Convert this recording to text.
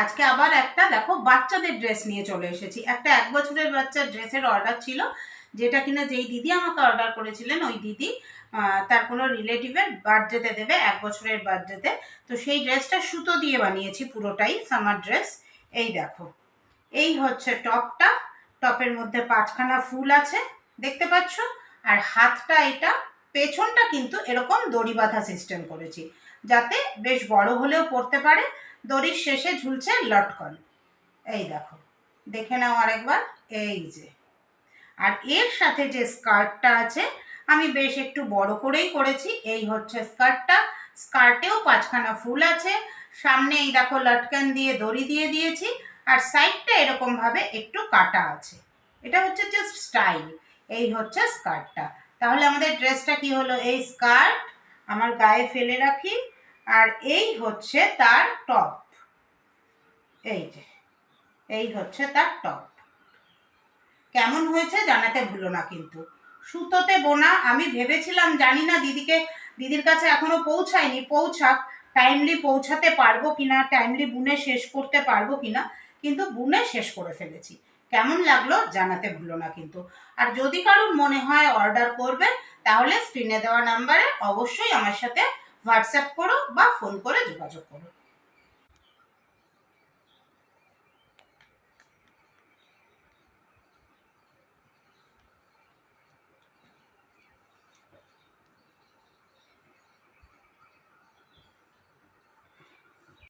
আজকে আবার একটা দেখো বাচ্চাদের ড্রেস নিয়ে চলে এসেছি। একটা 1 বছরের বাচ্চার ড্রেসের অর্ডার ছিল, যেটা কিনা যেই দিদি আমাকে অর্ডার করেছিলেন ওই দিদি তার কোনো রিলেটিভের বার্থডেতে দেবে, 1 বছরের বার্থডেতে। তো সেই ড্রেসটা সুতো দিয়ে বানিয়েছি, পুরোটাই সামার ড্রেস। এই দেখো, এই হচ্ছে টপটা। টপের মধ্যে 5খানা ফুল আছে, দেখতে পাচ্ছ। আর হাতটা, এটা পেছনটা কিন্তু এরকম দড়ি বাঁধা সিস্টেম করেছি, যাতে বেশ বড় হলেও পরতে পারে। দড়ির শেষে ঝুলছে লটকন। এই দেখো, দেখে নাও আরেকবার। এই যে, আর এর সাথে যে স্কার্টটা আছে, আমি বেশ একটু বড় করেই করেছি। এই হচ্ছে স্কার্টটা। স্কার্টেও 5খানা ফুল আছে। সামনে এই দেখো লটকন দিয়ে দড়ি দিয়ে দিয়েছি, আর সাইডটা এরকমভাবে একটু কাটা আছে। এটা হচ্ছে জাস্ট স্টাইল। এই হচ্ছে স্কার্টটা। তাহলে আমাদের ড্রেসটা কি হলো? এই স্কার্ট আমার গায়ে ফেলে রাখি, আর এই হচ্ছে তার টপ। এই যে, এই হচ্ছে তার টপ। কেমন হয়েছে জানাতে ভুলো না কিন্তু। সুতোতে বোনা। আমি ভেবেছিলাম, জানি না দিদির কাছে এখনো পৌঁছায়নি, পৌঁছাক, টাইমলি পৌঁছাতে পারবো কিনা, টাইমলি বুনে শেষ করতে পারবো কিনা, কিন্তু বুনে শেষ করে ফেলেছি। কেমন লাগলো জানাতে ভুলো না কিন্তু। আর যদি কারোর মনে হয় অর্ডার করবে, তাহলে স্ক্রিনে দেওয়া নাম্বারে অবশ্যই আমার সাথে হোয়াটসঅ্যাপ করো বা ফোন করে যোগাযোগ করো।